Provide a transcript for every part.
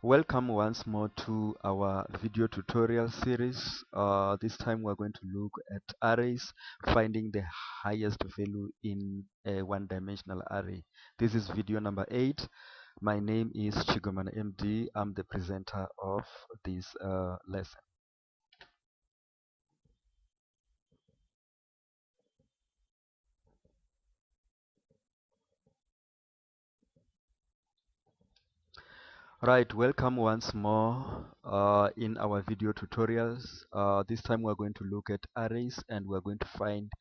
Welcome once more to our video tutorial series. This time we're going to look at arrays, finding the highest value in a one-dimensional array. This is video number 8. My name is ChigArrayVid8. I'm the presenter of this lesson. Right, welcome once more in our video tutorials. This time we're going to look at arrays and we're going to find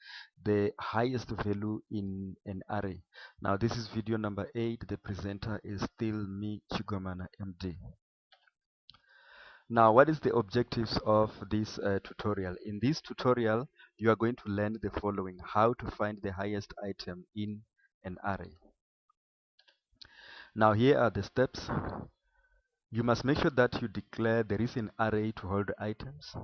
the highest value in an array. Now this is video number 8. The presenter is still me, ChigArrayVid8. Now what is the objectives of this tutorial? In this tutorial you are going to learn the following: how to find the highest item in an array. Now here are the steps. You must make sure that you declare there is an array to hold items.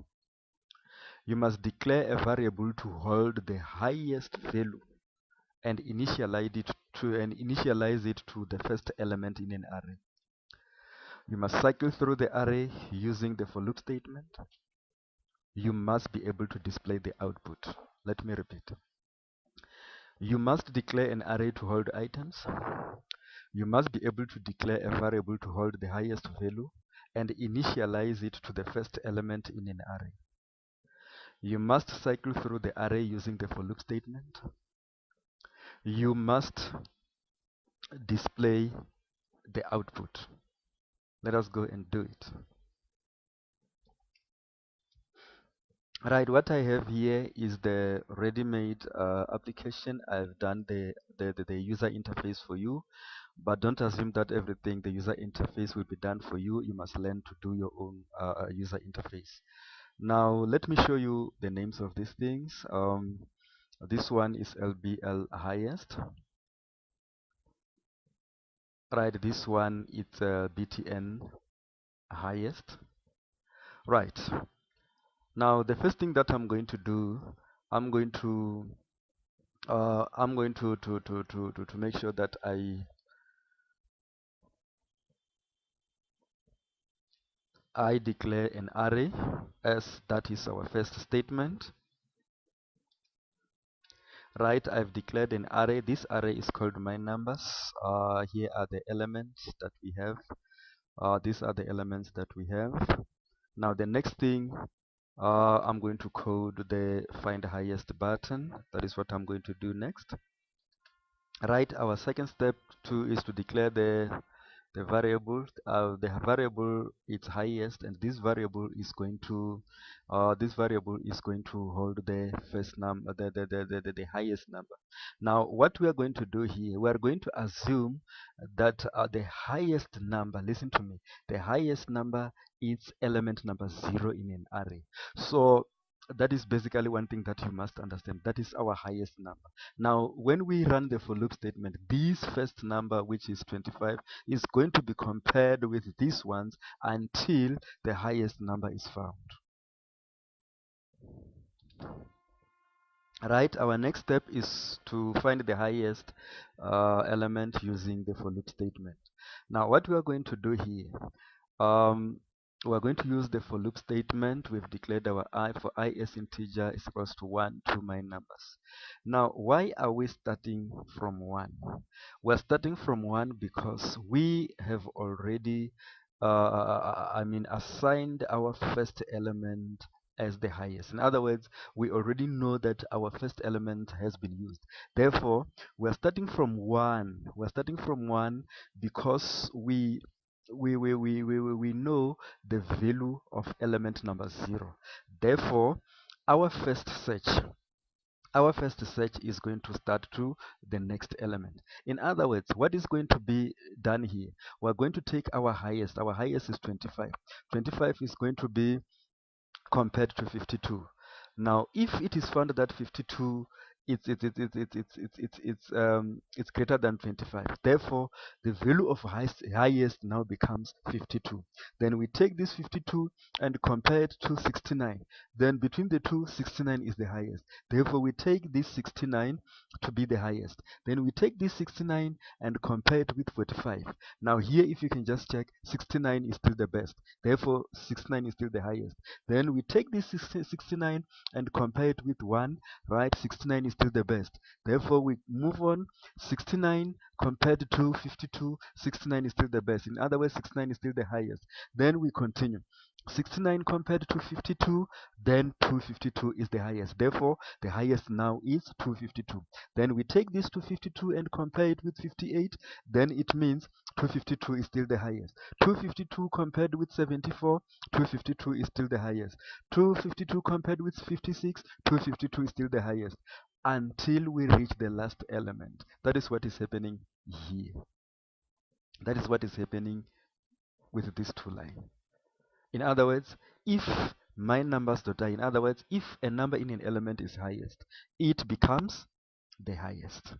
You must declare a variable to hold the highest value and initialize it to the first element in an array. You must cycle through the array using the for loop statement. You must be able to display the output. Let me repeat. You must declare an array to hold items. You must be able to declare a variable to hold the highest value and initialize it to the first element in an array. You must cycle through the array using the for loop statement. You must display the output. Let us go and do it. Right, what I have here is the ready-made application. I've done the user interface for you, but don't assume that everything, the user interface, will be done for you. You must learn to do your own user interface. Now let me show you the names of these things. This one is LBL highest. Right, this one is BTN highest. Right. Now the first thing that I'm going to do, I'm going to make sure that I declare an array, as that is our first statement. Right, I've declared an array. This array is called my numbers. Here are the elements that we have. These are the elements that we have. Now the next thing, I'm going to code the find highest button. That is what I'm going to do next. Right, our second step is to declare the variable. The variable is highest, and this variable is going to hold the first number, the highest number. Now what we are going to do here, we are going to assume that the highest number, listen to me, the highest number is element number 0 in an array. So that is basically one thing that you must understand. That is our highest number. Now when we run the for loop statement, this first number, which is 25, is going to be compared with these ones until the highest number is found. Right, our next step is to find the highest element using the for loop statement. Now what we are going to do here, we're going to use the for loop statement. We've declared our I for I as integer is equals to 1 to my numbers. Now why are we starting from 1? We're starting from 1 because we have already assigned our first element as the highest. In other words, we already know that our first element has been used. Therefore, we're starting from 1. We're starting from 1 because we know the value of element number 0. Therefore, our first search is going to start to the next element. In other words, what is going to be done here? We're going to take our highest. Our highest is 25. 25 is going to be compared to 52. Now if it is found that 52 it's greater than 25. Therefore, the value of highest now becomes 52. Then we take this 52 and compare it to 69. Then between the two, 69 is the highest. Therefore, we take this 69 to be the highest. Then we take this 69 and compare it with 45. Now here, if you can just check, 69 is still the best. Therefore, 69 is still the highest. Then we take this 69 and compare it with 1, right? 69 is still the best. Therefore, we move on. 69 compared to 52, 69 is still the best. In other words, 69 is still the highest. Then we continue. 69 compared to 52, then 252 is the highest. Therefore, the highest now is 252. Then we take this 252 and compare it with 58, then it means 252 is still the highest. 252 compared with 74, 252 is still the highest. 252 compared with 56, 252 is still the highest, until we reach the last element. That is what is happening here. That is what is happening with these two lines. In other words, if my numbers dot I, in other words, if a number in an element is highest, it becomes the highest.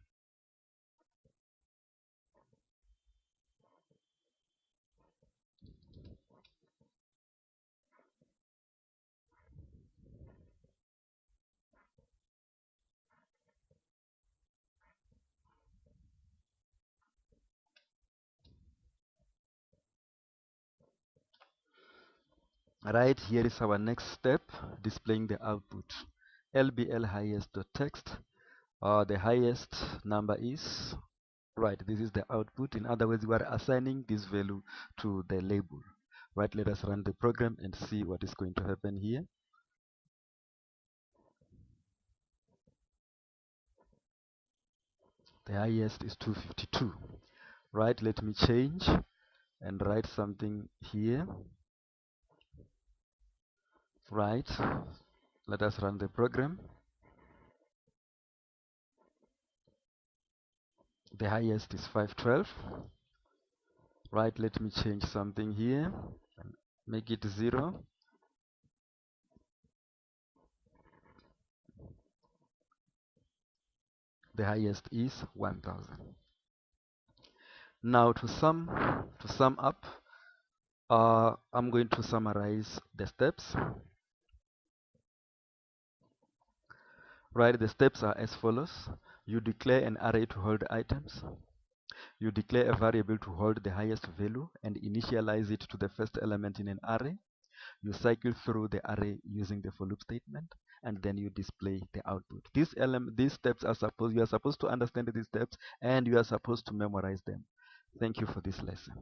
Right, here is our next step, displaying the output. LBL highest.text. The highest number is, right, this is the output. In other words, we are assigning this value to the label. Right, let us run the program and see what is going to happen here. The highest is 252. Right, let me change and write something here. Right, let us run the program. The highest is 512. Right, let me change something here and make it 0. The highest is 1000. Now to sum up, I'm going to summarize the steps. Right, the steps are as follows. You declare an array to hold items. You declare a variable to hold the highest value and initialize it to the first element in an array. You cycle through the array using the for loop statement, and then you display the output. These steps are you are supposed to understand these steps, and you are supposed to memorize them. Thank you for this lesson.